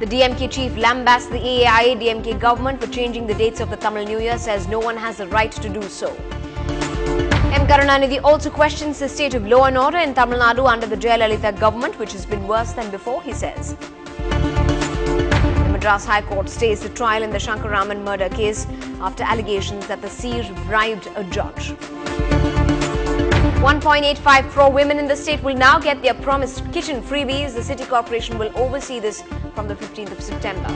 DMK chief lambasts the AIADMK government for changing the dates of the Tamil New Year, says no one has the right to do so. M. Karunanidhi also questions the state of law and order in Tamil Nadu under the Jayalalitha government, which has been worse than before, he says. The Madras High Court stays the trial in the Shankar Raman murder case after allegations that the seer bribed a judge. 1.85 crore women in the state will now get their promised kitchen freebies. The city corporation will oversee this from the 15th of September.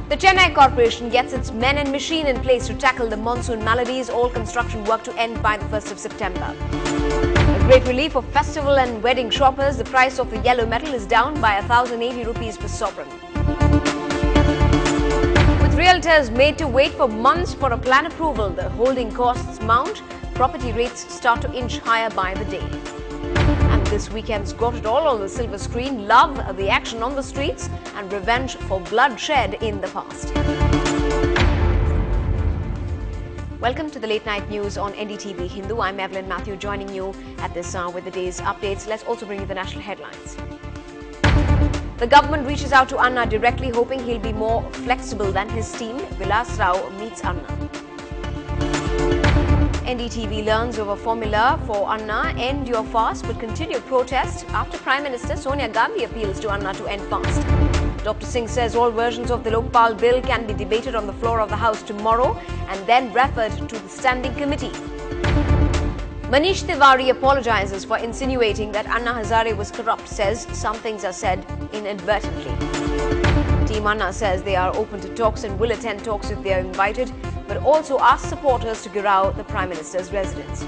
The Chennai Corporation gets its men and machine in place to tackle the monsoon maladies. All construction work to end by the 1st of September. A great relief for festival and wedding shoppers. The price of the yellow metal is down by 1,080 rupees per sovereign. With realtors made to wait for months for a plan approval, the holding costs mount. Property rates start to inch higher by the day. And this weekend's got it all on the silver screen. Love, the action on the streets, and revenge for bloodshed in the past. Welcome to the late night news on NDTV Hindu. I'm Evelyn Matthew, joining you at this hour with the day's updates. Let's also bring you the national headlines. The government reaches out to Anna directly, hoping he'll be more flexible than his team. Vilas Rao meets Anna. NDTV learns over formula for Anna. End your fast will continue protest after Prime Minister Sonia Gandhi appeals to Anna to end fast. Dr. Singh says all versions of the Lokpal bill can be debated on the floor of the House tomorrow and then referred to the standing committee. Manish Tiwari apologizes for insinuating that Anna Hazare was corrupt, says some things are said inadvertently. Team Anna says they are open to talks and will attend talks if they are invited, but also ask supporters to Girao, the Prime Minister's residence.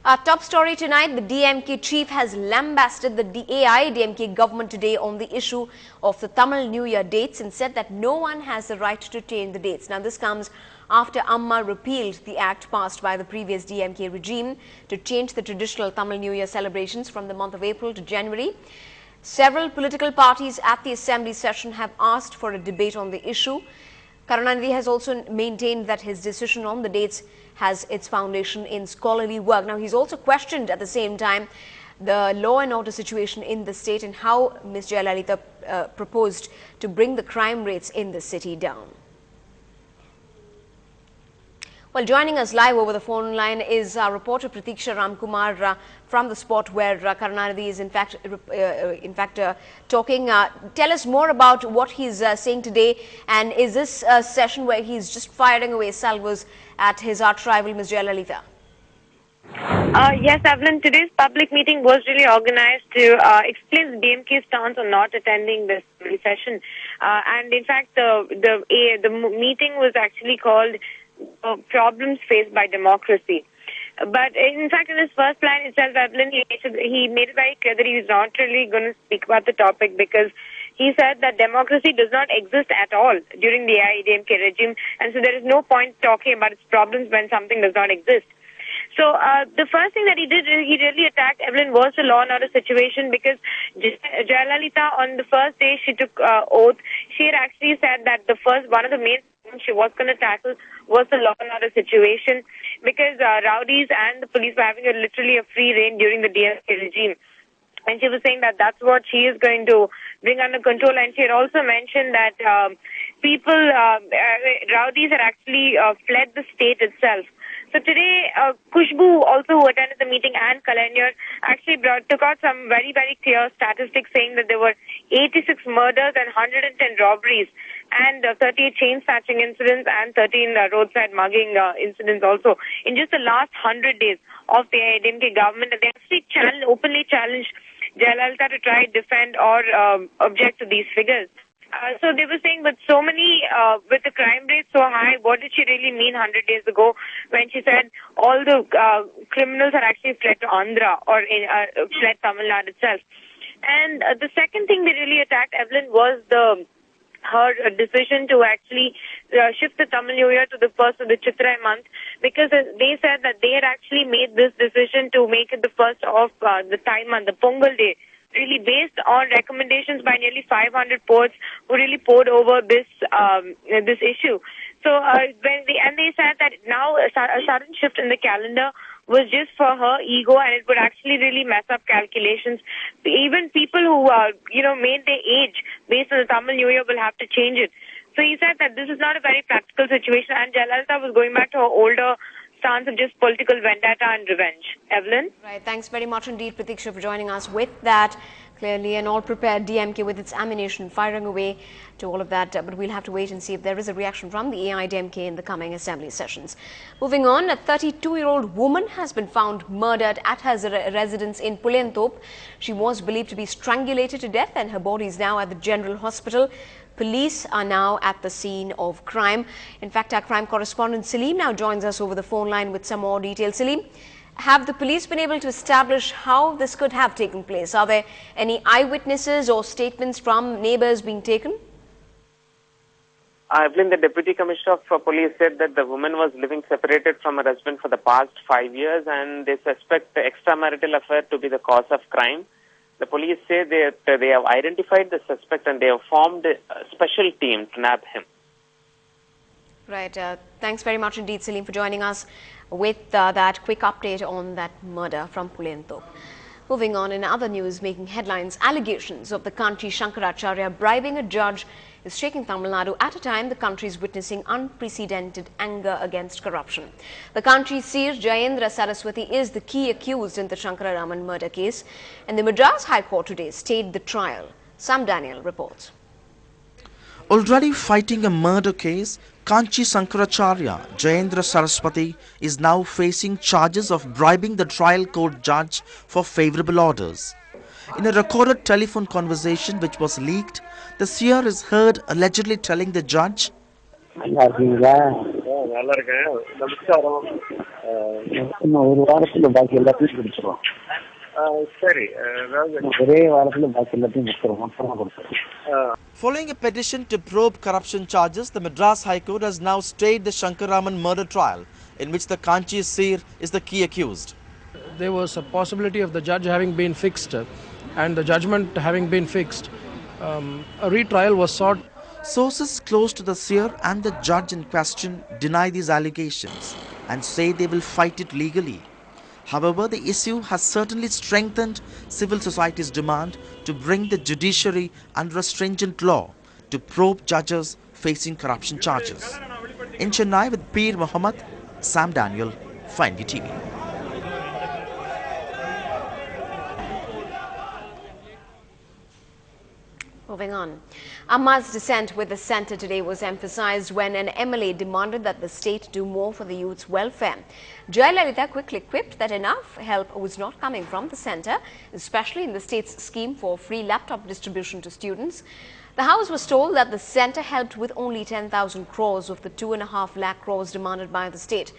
Our top story tonight, the DMK chief has lambasted the AIADMK government today on the issue of the Tamil New Year dates and said that no one has the right to change the dates. Now, this comes after Amma repealed the act passed by the previous DMK regime to change the traditional Tamil New Year celebrations from the month of April to January. Several political parties at the assembly session have asked for a debate on the issue. Karunanidhi has also maintained that his decision on the dates has its foundation in scholarly work. Now, he's also questioned at the same time the law and order situation in the state and how Ms. Jayalalitha proposed to bring the crime rates in the city down. Well, joining us live over the phone line is our reporter Pratiksha Ramkumar from the spot where Karunanidhi is in fact talking. Tell us more about what he's saying today, and is this a session where he's just firing away salvos at his arch rival Ms. Jayalalitha? Yes, Evelyn, today's public meeting was really organized to explain the DMK stance on not attending this session. And in fact, the meeting was actually called problems faced by democracy. But in fact, in his first line itself, Evelyn, he made it very clear that he was not really going to speak about the topic because he said that democracy does not exist at all during the AIADMK regime, and so there is no point talking about its problems when something does not exist. So the first thing that he did, he really attacked, Evelyn, was the law and order situation because Jayalalitha, on the first day she took oath, she had actually said that one of the main things she was going to tackle was the law and order situation because rowdies and the police were having literally a free reign during the DMK regime. And she was saying that that's what she is going to bring under control. And she had also mentioned that rowdies had actually fled the state itself. So today, Kushbu, also who attended the meeting, and Kalanyar actually took out some very, very clear statistics saying that there were 86 murders and 110 robberies and 38 chain snatching incidents and 13 roadside mugging incidents also in just the last 100 days of the AIADMK government. And they actually openly challenged Jayalalitha to try, defend or object to these figures. So they were saying with so many, with the crime rate so high, what did she really mean 100 days ago when she said all the criminals had actually fled to Andhra or fled Tamil Nadu itself? And the second thing they really attacked, Evelyn, was her decision to actually shift the Tamil New Year to the first of the Chitrai month, because they said that they had actually made this decision to make it the first of the Thai month, the Pongal day, really based on recommendations by nearly 500 poets who really poured over this issue. So they said that now a sudden shift in the calendar was just for her ego, and it would actually really mess up calculations. Even people who made their age based on the Tamil New Year will have to change it. So he said that this is not a very practical situation, and Jayalalitha was going back to her older stance of just political vendetta and revenge. Evelyn? Right. Thanks very much indeed, Pratiksha, for joining us with that. Clearly an all-prepared DMK with its ammunition firing away to all of that. But we'll have to wait and see if there is a reaction from the AIDMK in the coming assembly sessions. Moving on, a 32-year-old woman has been found murdered at her residence in Puliyantop. She was believed to be strangulated to death, and her body is now at the General Hospital. Police are now at the scene of crime. In fact, our crime correspondent Salim now joins us over the phone line with some more details. Salim, have the police been able to establish how this could have taken place? Are there any eyewitnesses or statements from neighbors being taken? Evelyn, the Deputy Commissioner of Police said that the woman was living separated from her husband for the past 5 years, and they suspect the extramarital affair to be the cause of crime. The police say that they have identified the suspect and they have formed a special team to nab him. Right. Thanks very much indeed, Salim, for joining us with that quick update on that murder from Puliyantop. Moving on, in other news making headlines, allegations of the Kanchi Shankaracharya bribing a judge is shaking Tamil Nadu at a time the country is witnessing unprecedented anger against corruption. The Kanchi seer Jayendra Saraswati is the key accused in the Shankararaman murder case, and the Madras High Court today stayed the trial. Sam Daniel reports. Already fighting a murder case, Kanchi Shankaracharya Jayendra Saraswati is now facing charges of bribing the trial court judge for favourable orders. In a recorded telephone conversation which was leaked, the seer is heard allegedly telling the judge, Following a petition to probe corruption charges, the Madras High Court has now stayed the Shankararaman murder trial, in which the Kanchi seer is the key accused. There was a possibility of the judge having been fixed and the judgment having been fixed. A retrial was sought. Sources close to the seer and the judge in question deny these allegations and say they will fight it legally. However, the issue has certainly strengthened civil society's demand to bring the judiciary under a stringent law to probe judges facing corruption charges. In Chennai with Peer Muhammad, Sam Daniel, for NDTV. Moving on. Amma's dissent with the centre today was emphasized when an MLA demanded that the state do more for the youth's welfare. Jayalalitha quickly quipped that enough help was not coming from the centre, especially in the state's scheme for free laptop distribution to students. The House was told that the centre helped with only 10,000 crores of the 2.5 lakh crores demanded by the state.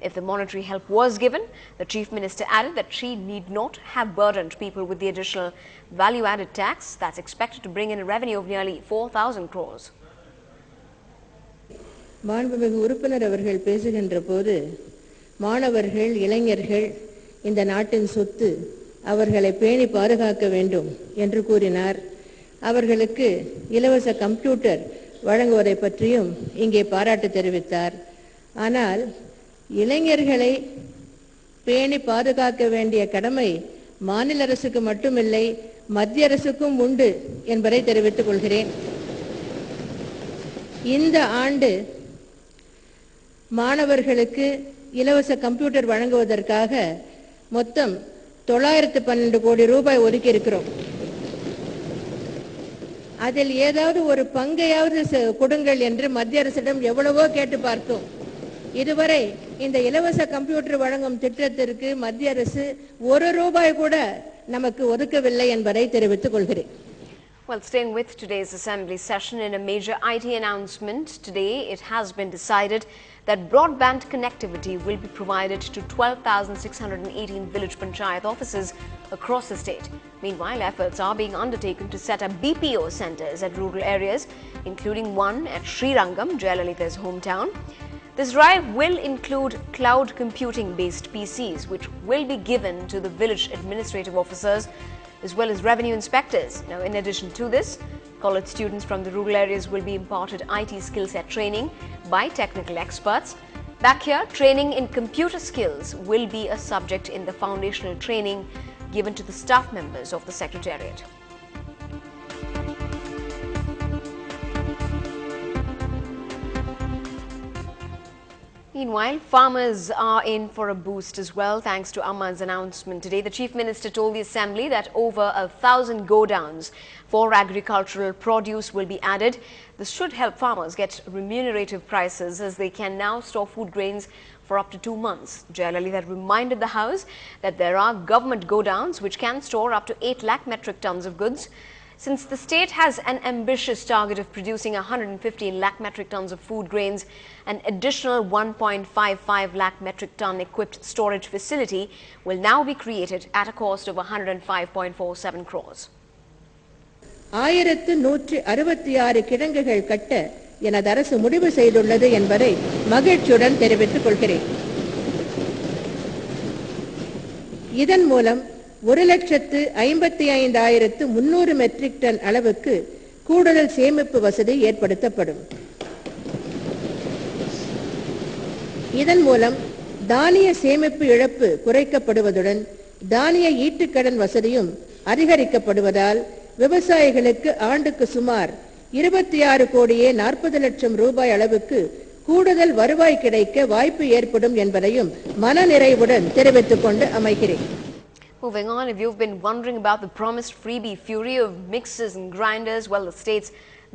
If the monetary help was given, the Chief Minister added that she need not have burdened people with the additional value-added tax that's expected to bring in a revenue of nearly 4,000 crores. மாண்புமிகு உறுப்பினர் அவர்கள் பேசுகின்ற போது மாணவர்கள் இளைஞர்கள் இந்த நாட்டின் சொத்து அவர்களை பேணி பாதுகாக்க வேண்டும் என்று கூறினார். அவர்களுக்கு இலவச கம்ப்யூட்டர் வழங்குவதை பற்றியும் இங்கே பாராட்டு தெரிவித்தார். ஆனால் இளைஞர்களை பேணி பாதுகாக்க வேண்டிய கடமை மாநில அரசுக்கு மட்டுமில்லை மத்திய அரசுக்கும் உண்டு என்பதை தெரிவித்துக் கொள்கிறேன். இந்த ஆண்டு மாணவர்களுக்கு இலவச கம்ப்யூட்டர் வழங்குவதற்காக மொத்தம் 912 கோடி ரூபாய் ஒதுக்கி இருக்கிறோம். அதில் ஏதாவது ஒரு பங்கையாவது கொடுங்கள் என்று மத்திய அரசிடம் எவ்வளவோ கேட்டு பார்த்தோம். இதுவரை இந்த இலவச கம்ப்யூட்டர் வழங்கும் திட்டத்திற்கு மத்திய அரசு 1 ரூபாய் கூட நமக்கு ஒதுக்கவில்லை என்பதை தெரிவித்துக் கொள்கிறேன். Well, staying with today's assembly session, in a major IT announcement today, it has been decided that broadband connectivity will be provided to 12,618 village panchayat offices across the state. Meanwhile, efforts are being undertaken to set up BPO centers at rural areas, including one at Srirangam, Jayalalitha's hometown. This drive will include cloud computing-based PCs, which will be given to the village administrative officers as well as revenue inspectors. Now, in addition to this, college students from the rural areas will be imparted IT skill set training by technical experts. Back here, training in computer skills will be a subject in the foundational training given to the staff members of the Secretariat. Meanwhile, farmers are in for a boost as well thanks to Amma's announcement today. The Chief Minister told the Assembly that over 1,000 go-downs for agricultural produce will be added. This should help farmers get remunerative prices as they can now store food grains for up to 2 months. Jayalalitha reminded the House that there are government go-downs which can store up to 8 lakh metric tons of goods. Since the state has an ambitious target of producing 115 lakh metric tons of food grains, an additional 1.55 lakh metric ton equipped storage facility will now be created at a cost of 105.47 crores. 1166 கிடங்குகள் கட்ட எனது அரசு முடிவு செய்துள்ளது என்பதை மகிழ்ச்சியுடன் தெரிவித்துக் கொள்கிறேன். இதன் மூலம் 1,55,300 மெட்ரிக் டன் அளவுக்கு கூடுதல் சேமிப்பு வசதி ஏற்படுத்தப்படும். இதன் மூலம் தானிய சேமிப்பு இழப்பு குறைக்கப்படுவதுடன் தானிய ஈட்டுக்கடன் வசதியும் அதிகரிக்கப்படுவதால் விவசாயிகளுக்கு ஆண்டுக்கு சுமார் 26 கோடியே 40 லட்சம் ரூபாய் அளவுக்கு கூடுதல் வருவாய் கிடைக்க வாய்ப்பு ஏற்படும் என்பதையும் மனநிறைவுடன் தெரிவித்துக் கொண்டு அமைகிறேன். Moving on, if you've been wondering about the promised freebie fury of mixers and grinders, well, the state's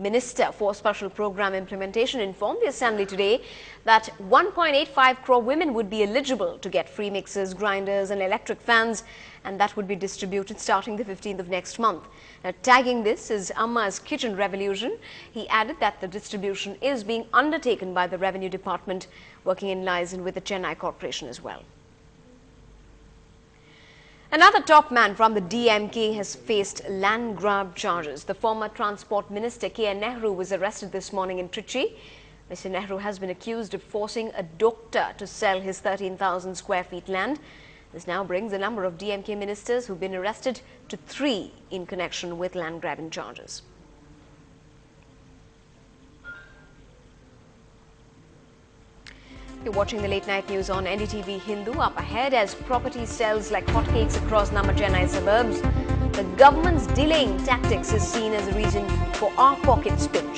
Minister for Special Program Implementation informed the Assembly today that 1.85 crore women would be eligible to get free mixers, grinders and electric fans, and that would be distributed starting the 15th of next month. Now, tagging this as Amma's Kitchen Revolution, he added that the distribution is being undertaken by the Revenue Department, working in liaison with the Chennai Corporation as well. Another top man from the DMK has faced land grab charges. The former Transport Minister K.N. Nehru was arrested this morning in Trichy. Mr. Nehru has been accused of forcing a doctor to sell his 13,000 square feet land. This now brings the number of DMK ministers who've been arrested to 3 in connection with land grabbing charges. You're watching the late night news on NDTV Hindu. Up ahead, as property sells like hotcakes across Namma Chennai suburbs, the government's delaying tactics is seen as a reason for our pockets pinch.